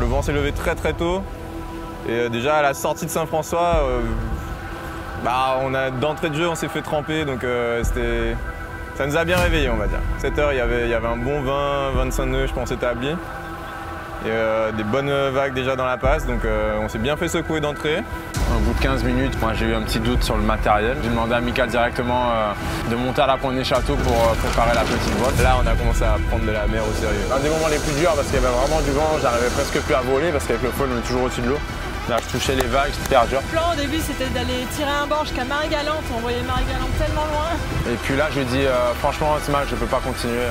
Le vent s'est levé très très tôt. Et déjà à la sortie de Saint-François, d'entrée de jeu on s'est fait tremper, donc ça nous a bien réveillés, on va dire. 7 heures, il y avait un bon 20-25 nœuds, je pense, établis. Et des bonnes vagues déjà dans la passe, donc on s'est bien fait secouer d'entrée. Au bout de 15 minutes, moi j'ai eu un petit doute sur le matériel. J'ai demandé à Mika directement de monter à la pointe des châteaux pour préparer la petite voile. Là, on a commencé à prendre de la mer au sérieux. Un des moments les plus durs parce qu'il y avait vraiment du vent, j'arrivais presque plus à voler parce qu'avec le foil on est toujours au-dessus de l'eau. Là, je touchais les vagues, c'était super dur. Le plan au début c'était d'aller tirer un bord jusqu'à Marie-Galante, on voyait Marie-Galante tellement loin. Et puis là je lui ai dit franchement c'est mal, je peux pas continuer.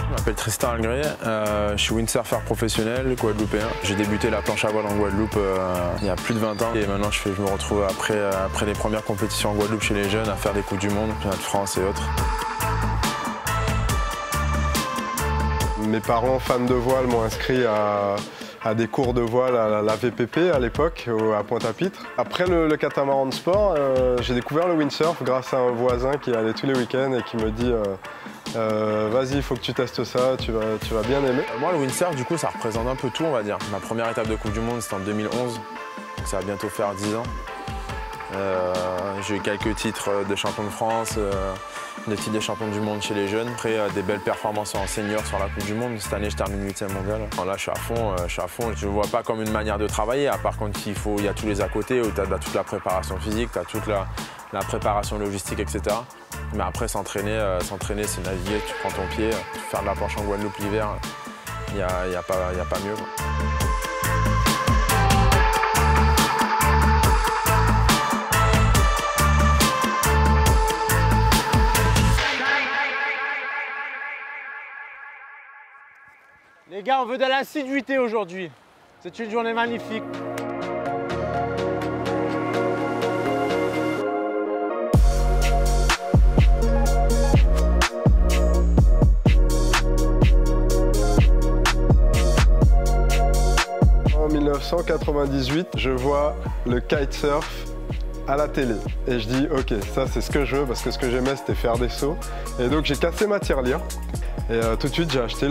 Je m'appelle Tristan Algré, je suis windsurfer professionnel guadeloupéen. J'ai débuté la planche à voile en Guadeloupe il y a plus de 20 ans et maintenant je me retrouve après les premières compétitions en Guadeloupe chez les jeunes à faire des Coupes du Monde, Championnat de France et autres. Mes parents fans de voile m'ont inscrit à des cours de voile à la VPP à l'époque, à Pointe-à-Pitre. Après le catamaran de sport, j'ai découvert le windsurf grâce à un voisin qui allait tous les week-ends et qui me dit vas-y, il faut que tu testes ça, tu vas bien aimer. Moi, le windsurf, du coup, ça représente un peu tout, on va dire. Ma première étape de Coupe du Monde, c'était en 2011, donc ça va bientôt faire 10 ans. J'ai eu quelques titres de champion de France, des titres de champion du monde chez les jeunes. Après, des belles performances en senior sur la Coupe du Monde. Cette année, je termine 8e mondial. Là, je suis à fond. Je ne vois pas comme une manière de travailler, à part quand il y a tous les à côté, où tu as toute la préparation physique, tu as toute la préparation logistique, etc. Mais après, s'entraîner, c'est naviguer, tu prends ton pied, faire de la planche en Guadeloupe l'hiver, il n'y a pas mieux, quoi. Les gars, on veut de l'assiduité aujourd'hui. C'est une journée magnifique. En 1998, je vois le kitesurf à la télé. Et je dis, ok, ça c'est ce que je veux, parce que ce que j'aimais c'était faire des sauts. Et donc j'ai cassé ma tirelire. Et tout de suite j'ai acheté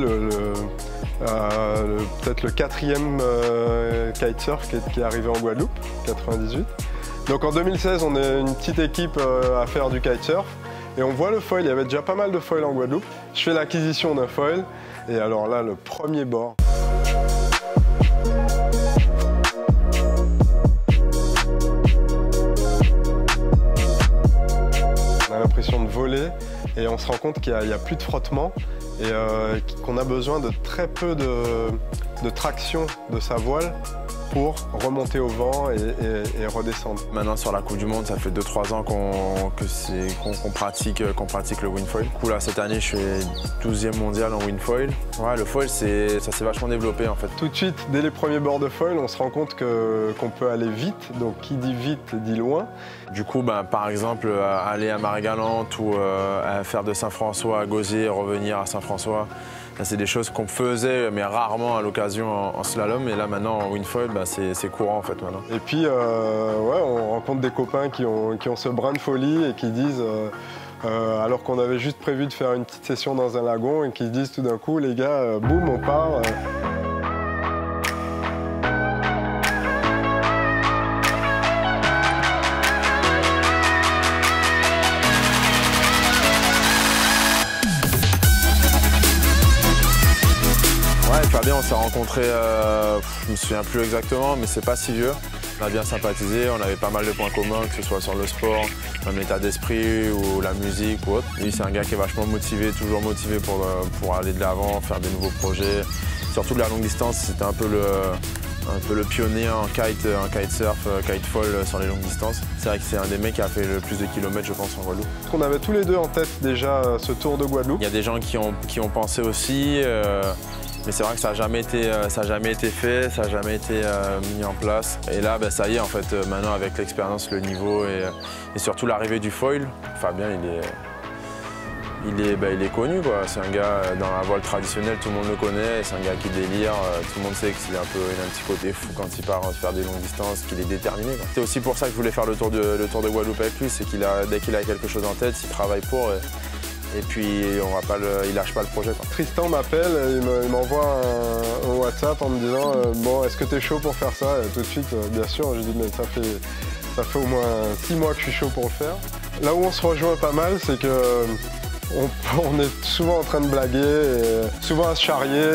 peut-être le 4e kitesurf qui est arrivé en Guadeloupe, 98. Donc en 2016, on est une petite équipe à faire du kitesurf. Et on voit le foil, il y avait déjà pas mal de foil en Guadeloupe. Je fais l'acquisition d'un foil. Et alors là, le premier bord. On a l'impression de voler et on se rend compte qu'il n'y a plus de frottement et qu'on a besoin de très peu de traction de sa voile pour remonter au vent et redescendre. Maintenant sur la Coupe du Monde, ça fait 2-3 ans qu'on pratique le windfoil. Du coup là cette année je fais 12e mondial en windfoil. Ouais, le foil ça s'est vachement développé en fait. Tout de suite, dès les premiers bords de foil, on se rend compte qu'on peut aller vite. Donc qui dit vite dit loin. Du coup, par exemple, aller à Marie-Galante ou faire de Saint-François à Gosier et revenir à Saint-François, C'est des choses qu'on faisait, mais rarement à l'occasion en slalom. Et là, maintenant, en wingfoil, bah, c'est courant, en fait, maintenant. Et puis, ouais, on rencontre des copains qui ont ce brin de folie et qui disent, alors qu'on avait juste prévu de faire une petite session dans un lagon, et qui disent tout d'un coup, les gars, boum, on part. Fabien, on s'est rencontrés, je me souviens plus exactement, mais c'est pas si vieux. On a bien sympathisé, on avait pas mal de points communs, que ce soit sur le sport, même l'état d'esprit ou la musique ou autre. Lui, c'est un gars qui est vachement motivé, toujours motivé pour aller de l'avant, faire des nouveaux projets. Surtout de la longue distance, c'était un peu le pionnier en kitesurf, kitefall sur les longues distances. C'est vrai que c'est un des mecs qui a fait le plus de kilomètres, je pense, en Guadeloupe. On avait tous les deux en tête déjà ce tour de Guadeloupe. Il y a des gens qui ont pensé aussi. Mais c'est vrai que ça n'a jamais été fait, ça n'a jamais été mis en place. Et là, ben, ça y est, en fait, maintenant avec l'expérience, le niveau et surtout l'arrivée du foil, Fabien, il est connu, quoi. C'est un gars dans la voile traditionnelle, tout le monde le connaît. C'est un gars qui délire, tout le monde sait qu'il a un petit côté fou quand il part faire des longues distances, qu'il est déterminé. C'est aussi pour ça que je voulais faire le tour de Guadeloupe avec lui, c'est dès qu'il a quelque chose en tête, il travaille pour. Et puis il lâche pas le projet, quoi. Tristan m'appelle, il m'envoie un WhatsApp en me disant bon, est-ce que tu es chaud pour faire ça? Et tout de suite, bien sûr, je dis mais ça fait au moins 6 mois que je suis chaud pour le faire. Là où on se rejoint pas mal, c'est que on est souvent en train de blaguer, et souvent à se charrier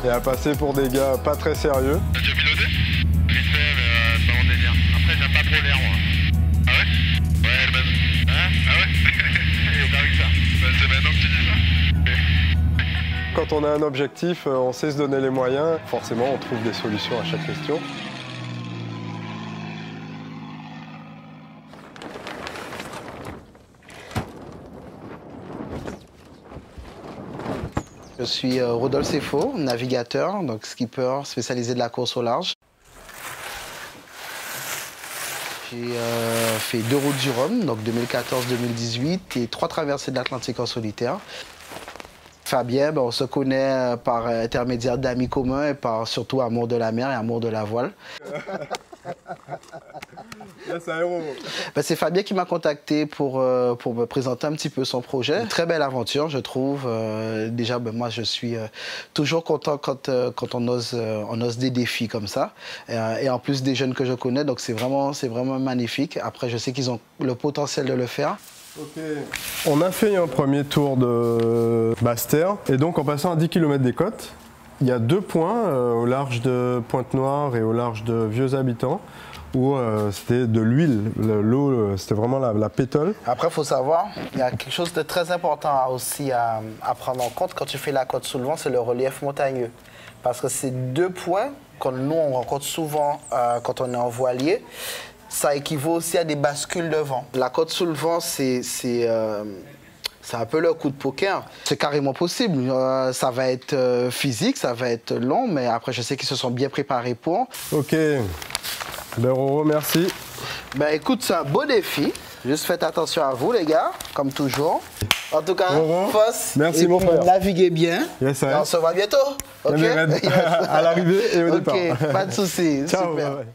et à passer pour des gars pas très sérieux. T'as déjà piloté? Vite fait, mais c'est pas mon délire. Après, j'aime pas trop l'air, moi. Ah ouais? Ouais, le même. Hein? Ah ouais? Avec ça. C'est maintenant que tu dis ça. Quand on a un objectif, on sait se donner les moyens. Forcément, on trouve des solutions à chaque question. Je suis Rodolphe Sefo, navigateur, donc skipper spécialisé de la course au large. J'ai fait 2 routes du Rhum, donc 2014-2018, et 3 traversées de l'Atlantique en solitaire. Fabien, on se connaît par intermédiaire d'amis communs et par surtout amour de la mer et amour de la voile. C'est Fabien qui m'a contacté pour me présenter un petit peu son projet. Une très belle aventure, je trouve. Déjà, moi, je suis toujours content quand on ose des défis comme ça. Et en plus des jeunes que je connais, donc c'est vraiment magnifique. Après, je sais qu'ils ont le potentiel de le faire. Okay. On a fait un premier tour de Basse-Terre. Et donc, en passant à 10 km des côtes, il y a 2 points au large de Pointe-Noire et au large de Vieux Habitants, où c'était de l'huile. L'eau, c'était vraiment la pétole. Après, il faut savoir, il y a quelque chose de très important aussi à prendre en compte quand tu fais la côte sous le vent, c'est le relief montagneux. Parce que ces 2 points, que nous, on rencontre souvent quand on est en voilier, ça équivaut aussi à des bascules de vent. La côte sous le vent, c'est un peu le coup de poker. C'est carrément possible. Ça va être physique, ça va être long, mais après, je sais qu'ils se sont bien préparés pour. Ok. Roro, merci. Écoute, c'est un beau défi. Juste faites attention à vous, les gars, comme toujours. En tout cas, force. Merci, mon frère. Naviguez bien. Yes, on se voit bientôt. Okay? À l'arrivée et au départ. Pas de soucis. Ciao. Super. Ouais.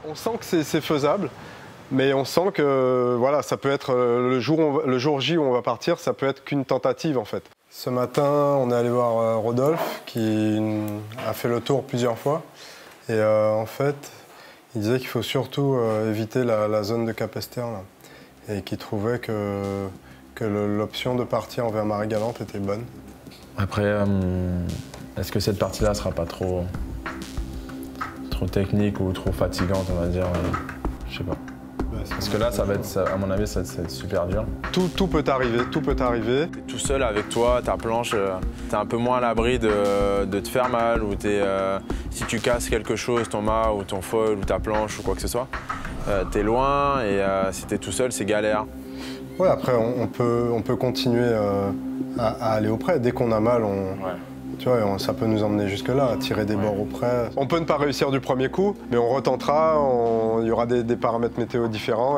On sent que c'est faisable, mais on sent que voilà, ça peut être le jour J où on va partir, ça peut être qu'une tentative en fait. Ce matin, on est allé voir Rodolphe qui a fait le tour plusieurs fois. Et en fait, il disait qu'il faut surtout éviter la zone de Capesterre là, et qu'il trouvait que l'option de partir envers Marie-Galante était bonne. Après, est-ce que cette partie-là ne sera pas trop technique ou trop fatigante, on va dire? Je sais pas. Parce que là, ça va être, à mon avis, ça va être super dur. Tout peut arriver, tout peut arriver. T'es tout seul avec toi, ta planche, t'es un peu moins à l'abri de te faire mal, ou si tu casses quelque chose, ton mât ou ton foil ou ta planche ou quoi que ce soit, t'es loin et si t'es tout seul, c'est galère. Ouais, après, on peut continuer à aller auprès. Dès qu'on a mal, Tu vois, ça peut nous emmener jusque-là, à tirer des bords auprès. On peut ne pas réussir du premier coup, mais on retentera, il y aura des paramètres météo différents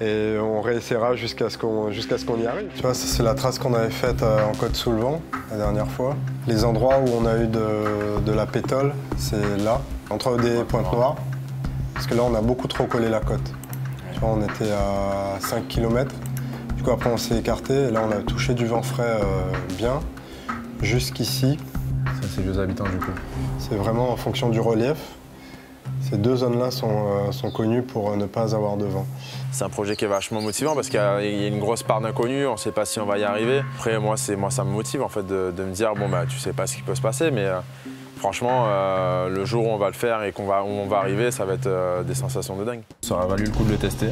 et on réessayera jusqu'à ce qu'on y arrive. Tu vois, ça c'est la trace qu'on avait faite en côte sous le vent la dernière fois. Les endroits où on a eu de la pétole, c'est là, entre des pointes noires, parce que là on a beaucoup trop collé la côte. Tu vois, on était à 5 km, du coup après on s'est écarté et là on a touché du vent frais bien. Jusqu'ici. Ça, c'est les habitants du coup. C'est vraiment en fonction du relief. Ces deux zones-là sont connues pour ne pas avoir de vent. C'est un projet qui est vachement motivant parce qu'il y a une grosse part d'inconnu, on ne sait pas si on va y arriver. Après, moi ça me motive en fait de me dire, bon bah tu sais pas ce qui peut se passer, mais franchement, le jour où on va le faire et où on va arriver, ça va être des sensations de dingue. Ça aurait valu le coup de le tester.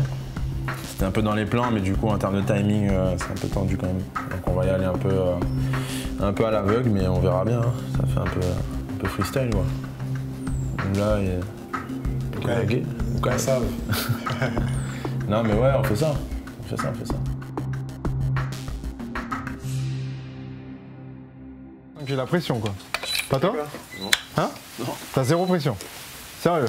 C'était un peu dans les plans, mais du coup en termes de timing, c'est un peu tendu quand même. Donc on va y aller un peu à l'aveugle, mais on verra bien. Hein. Ça fait un peu freestyle, quoi. Là, il est... Ou quand ça. Non, mais ouais, on fait ça. On fait ça. J'ai la pression, quoi. Pas toi? Non. Hein? Non. T'as zéro pression? Sérieux?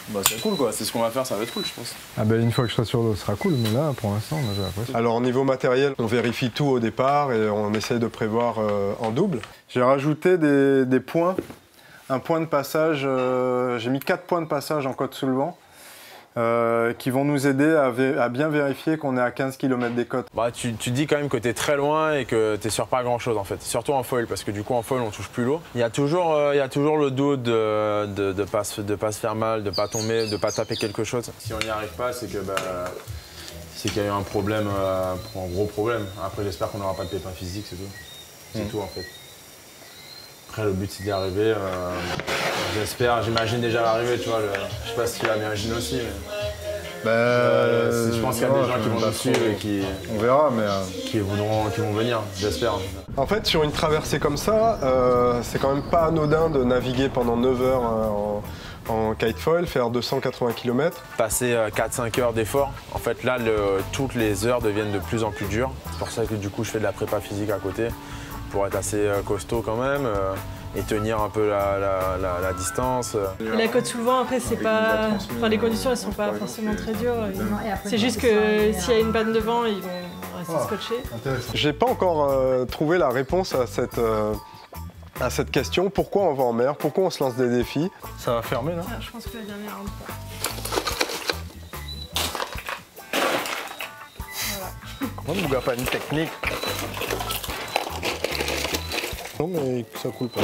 Bah c'est cool quoi, c'est ce qu'on va faire, ça va être cool je pense. Ah bah une fois que je serai sur l'eau, ce sera cool, mais là pour l'instant j'ai la pression. Alors au niveau matériel, on vérifie tout au départ et on essaye de prévoir en double. J'ai rajouté des points, un point de passage, j'ai mis 4 points de passage en côte sous le vent. Qui vont nous aider à bien vérifier qu'on est à 15 km des côtes. Bah, tu dis quand même que tu es très loin et que tu es sur pas grand chose en fait, surtout en foil parce que du coup en foil on touche plus l'eau. Il y a toujours le doute de pas se faire mal, de pas tomber, de pas taper quelque chose. Si on n'y arrive pas, c'est que c'est qu'il y a eu un problème, un gros problème. Après j'espère qu'on n'aura pas de pépin physique, c'est tout. C'est tout en fait. Après le but c'est d'y arriver. J'espère, j'imagine déjà l'arrivée, tu vois. Je sais pas si tu l'imagines aussi, mais. Je pense qu'il y a des gens qui vont nous suivre et qui. On verra, mais. Qui vont venir, j'espère. En fait, sur une traversée comme ça, c'est quand même pas anodin de naviguer pendant 9 heures en kitefoil, faire 280 km. Passer 4-5 heures d'effort, en fait là, toutes les heures deviennent de plus en plus dures. C'est pour ça que du coup, je fais de la prépa physique à côté, pour être assez costaud quand même. Et tenir un peu la distance. Et la côte sous le vent, après, c'est pas. Enfin, les conditions, elles sont pas forcément très dures. C'est juste que s'il y a une panne de vent, ils vont rester scotchés. J'ai pas encore trouvé la réponse à cette question. Pourquoi on va en mer? Pourquoi on se lance des défis? Ça va fermer là? Je pense que la dernière rentre pas. Pourquoi ne vous pas une technique? Non, mais ça coule pas.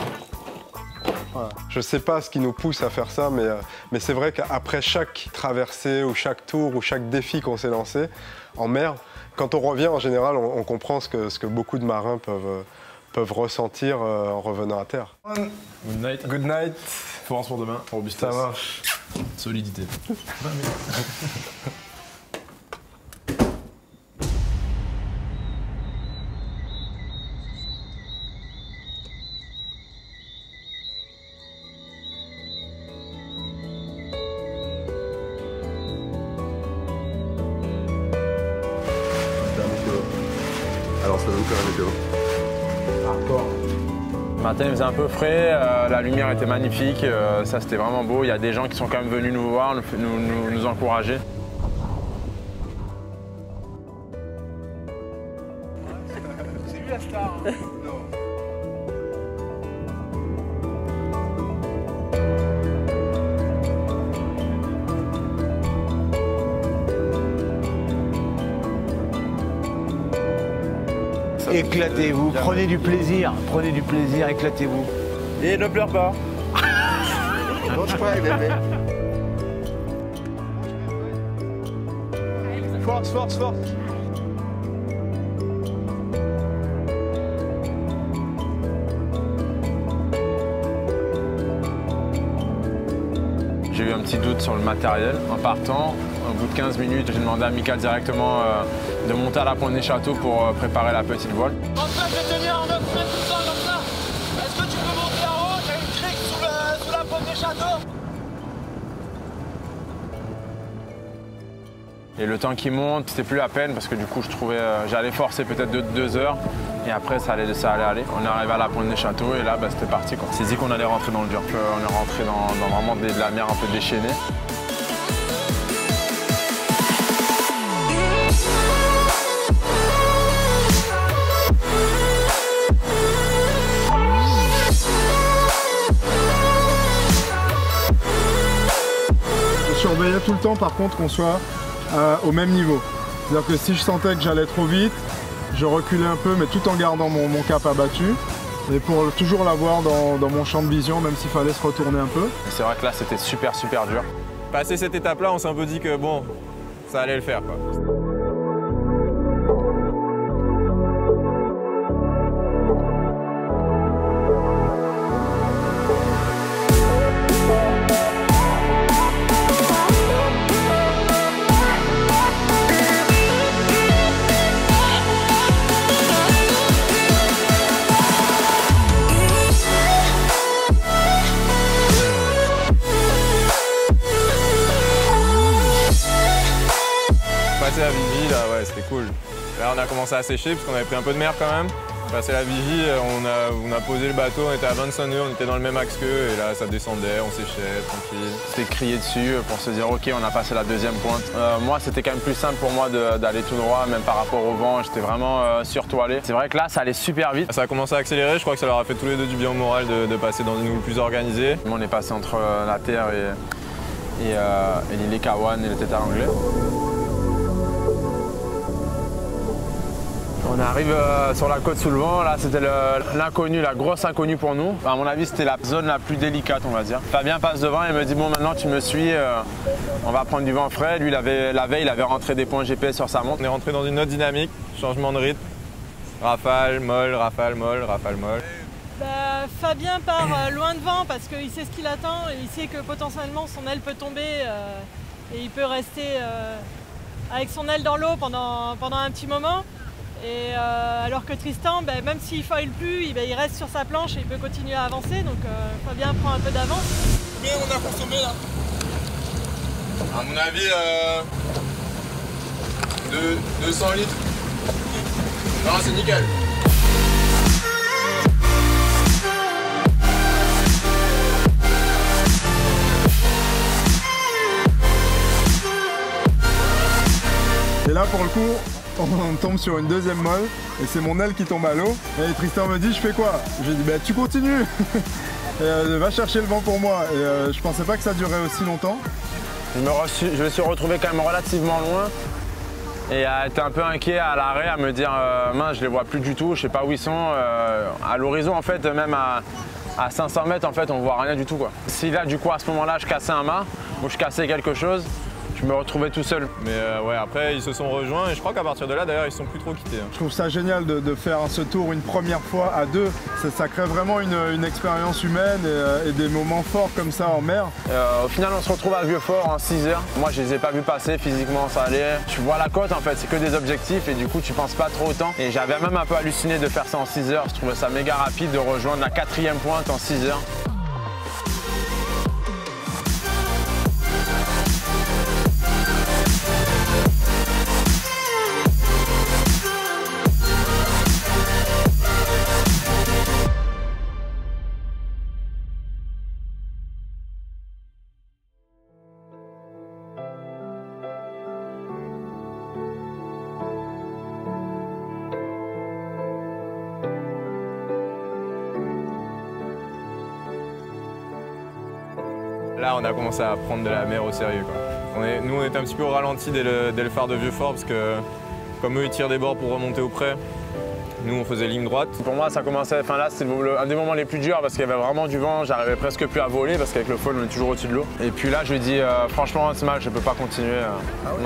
Voilà. Je sais pas ce qui nous pousse à faire ça, mais c'est vrai qu'après chaque traversée ou chaque tour ou chaque défi qu'on s'est lancé en mer, quand on revient en général, on comprend ce que beaucoup de marins peuvent ressentir en revenant à terre. Good night. Good night. Force pour demain, robustesse. Ça marche. Solidité. Alors ça donne quoi la météo? Hardcore. Le matin il faisait un peu frais, la lumière était magnifique, ça c'était vraiment beau. Il y a des gens qui sont quand même venus nous voir, nous encourager. C'est lui la star. Hein. Éclatez-vous, prenez du plaisir, éclatez-vous. Et ne pleure pas. Non, je crois, bébé. Force, force, force. J'ai eu un petit doute sur le matériel en partant. Au bout de 15 minutes, j'ai demandé à Mika directement de monter à la pointe des châteaux pour préparer la petite voile. En fait, je vais tenir en 9 mètres tout ça comme ça. Est-ce que tu peux monter en haut? Il y a une crique sous la pointe des châteaux. Et le temps qui monte, c'était plus la peine parce que du coup, je trouvais j'allais forcer peut-être 2 heures et après, ça allait aller. On est arrivé à la pointe des châteaux et là, bah, c'était parti. On s'est dit qu'on allait rentrer dans le dur. On est rentré dans vraiment de la mer un peu déchaînée. Je surveillais tout le temps par contre qu'on soit au même niveau. C'est-à-dire que si je sentais que j'allais trop vite, je reculais un peu mais tout en gardant mon cap abattu. Et pour toujours l'avoir dans mon champ de vision, même s'il fallait se retourner un peu. C'est vrai que là c'était super dur. Passé cette étape-là, on s'est un peu dit que bon, ça allait le faire, quoi. Passer la Vigie, là, ouais, c'était cool. Là, on a commencé à sécher parce qu'on avait pris un peu de mer quand même. Passer la Vigie, on a posé le bateau, on était à 25 nœuds, on était dans le même axe qu'eux et là, ça descendait, on séchait, tranquille. C'était crié dessus pour se dire, ok, on a passé la deuxième pointe. Moi, c'était quand même plus simple pour moi d'aller tout droit, même par rapport au vent. J'étais vraiment surtoilé. C'est vrai que là, ça allait super vite. Ça a commencé à accélérer, je crois que ça leur a fait tous les deux du bien au moral de passer dans une houle plus organisée. On est passé entre la terre et l'île Kawan et le Tétard anglais. On arrive sur la côte sous le vent, là c'était l'inconnu, la grosse inconnue pour nous. À mon avis c'était la zone la plus délicate on va dire. Fabien passe devant et me dit bon maintenant tu me suis, on va prendre du vent frais. Lui la veille il avait rentré des points GPS sur sa montre. On est rentré dans une autre dynamique, changement de rythme. Rafale, molle, rafale, molle, rafale, molle. Bah, Fabien part loin devant parce qu'il sait ce qu'il attend et il sait que potentiellement son aile peut tomber et il peut rester avec son aile dans l'eau pendant un petit moment. Et alors que Tristan, même s'il ne foile plus, il reste sur sa planche et il peut continuer à avancer. Donc Fabien prend un peu d'avance. Combien on a consommé là? À mon avis, 200 litres. Non, c'est nickel. Et là pour le coup, on tombe sur une deuxième molle et c'est mon aile qui tombe à l'eau. Et Tristan me dit je fais quoi? J'ai dit tu continues et, va chercher le vent pour moi. Et je pensais pas que ça durait aussi longtemps. Je me suis retrouvé quand même relativement loin et à être un peu inquiet à l'arrêt, à me dire mince je les vois plus du tout, je sais pas où ils sont. À l'horizon en fait, même à 500 mètres en fait on voit rien du tout quoi. Si là du coup à ce moment-là je cassais un mât ou je cassais quelque chose, je me retrouvais tout seul. Mais ouais, après ils se sont rejoints et je crois qu'à partir de là d'ailleurs ils se sont plus trop quittés. Je trouve ça génial de faire ce tour une première fois à deux. Ça crée vraiment une expérience humaine et des moments forts comme ça en mer. Au final on se retrouve à Vieux-Fort en 6 heures. Moi je les ai pas vus passer, physiquement ça allait. Tu vois la côte en fait, c'est que des objectifs et du coup tu penses pas trop au temps. Et j'avais même un peu halluciné de faire ça en 6 heures. Je trouvais ça méga rapide de rejoindre la 4e pointe en 6 heures. Là, on a commencé à prendre de la mer au sérieux, quoi. Nous, on était un petit peu au ralenti dès le phare de Vieux-Fort parce que comme eux, ils tirent des bords pour remonter au près, nous, on faisait ligne droite. Pour moi, ça commençait, là, c'était un des moments les plus durs parce qu'il y avait vraiment du vent, j'arrivais presque plus à voler parce qu'avec le foil, on est toujours au-dessus de l'eau. Et puis là, je lui dis, franchement, c'est mal, je peux pas continuer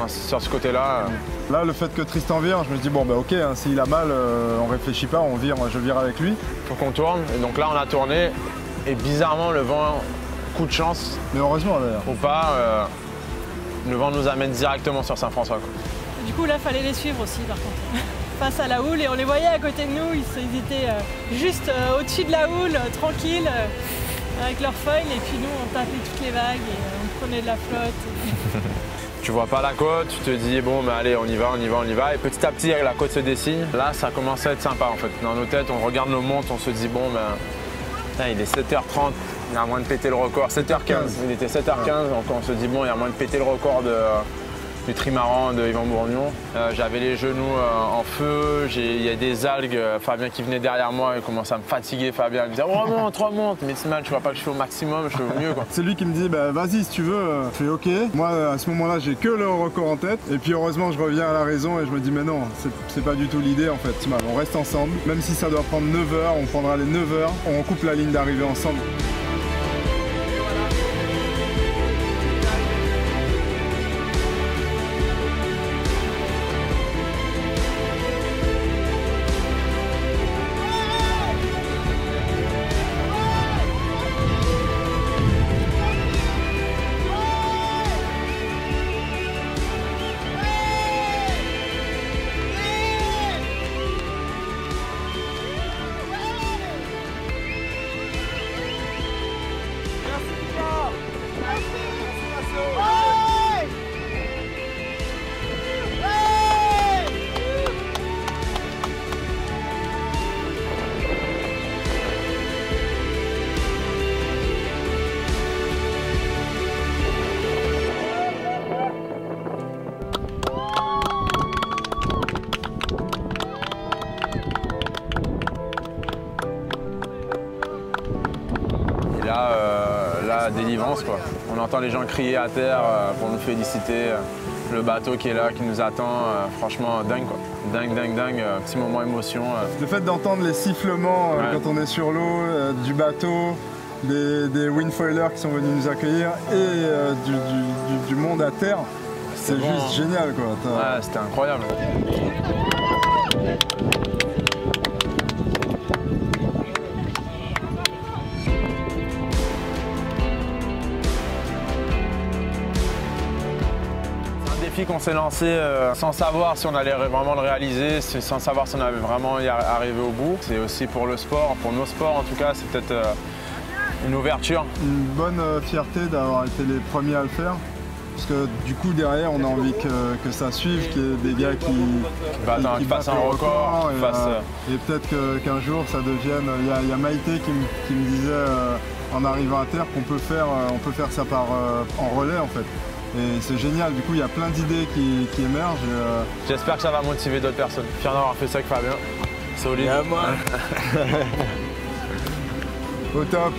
sur ce côté-là. Là, le fait que Tristan vire, je me dis, bon, ok, hein, s'il a mal, on réfléchit pas, je vire avec lui. Faut qu'on tourne, et donc là, on a tourné, et bizarrement, le vent, coup de chance. Mais heureusement, d'ailleurs. Ou pas, le vent nous amène directement sur Saint-François. Du coup, là, fallait les suivre aussi, par contre. Face à la houle, et on les voyait à côté de nous, ils étaient juste au-dessus de la houle, tranquilles, avec leurs foils, et puis nous, on tapait toutes les vagues, et on prenait de la flotte. Tu vois pas la côte, tu te dis bon mais allez on y va. Et petit à petit la côte se dessine. Là ça commence à être sympa en fait. Dans nos têtes on regarde nos montres, on se dit bon ben il est 7h30, il y a moins de péter le record. 7h15, il était 7h15 donc on se dit bon il y a moins de péter le record du trimaran de Yvan Bourgnon. J'avais les genoux en feu, il y a des algues, Fabien qui venait derrière moi, il commençait à me fatiguer, Fabien il me disait remonte, mais c'est mal, tu vois pas que je fais au maximum, je fais au mieux quoi. C'est lui qui me dit bah, vas-y si tu veux, je fais ok. Moi à ce moment-là j'ai que le record en tête et puis heureusement je reviens à la raison et je me dis mais non, c'est pas du tout l'idée en fait, c'est mal, on reste ensemble, même si ça doit prendre 9 heures, on prendra les 9 heures, on coupe la ligne d'arrivée ensemble. La délivrance quoi. On entend les gens crier à terre pour nous féliciter. Le bateau qui est là, qui nous attend, franchement dingue quoi. Dingue, petit moment émotion. Le fait d'entendre les sifflements quand on est sur l'eau, du bateau, des windfoilers qui sont venus nous accueillir et du monde à terre, c'est bon, juste génial quoi. Ouais, c'était incroyable. Qu'on s'est lancé sans savoir si on allait vraiment le réaliser, sans savoir si on allait vraiment y arriver au bout. C'est aussi pour le sport, pour nos sports en tout cas, c'est peut-être une ouverture. Une bonne fierté d'avoir été les premiers à le faire. Parce que du coup derrière on a envie que ça suive, qu'il y ait des gars qui fassent un record. Et peut-être qu'un jour ça devienne. Il y a Maïté qui me disait en arrivant à terre qu'on peut faire ça en relais en fait. Et c'est génial, du coup il y a plein d'idées qui émergent. J'espère que ça va motiver d'autres personnes. Fier d'avoir fait ça avec Fabien. Solide. Au top.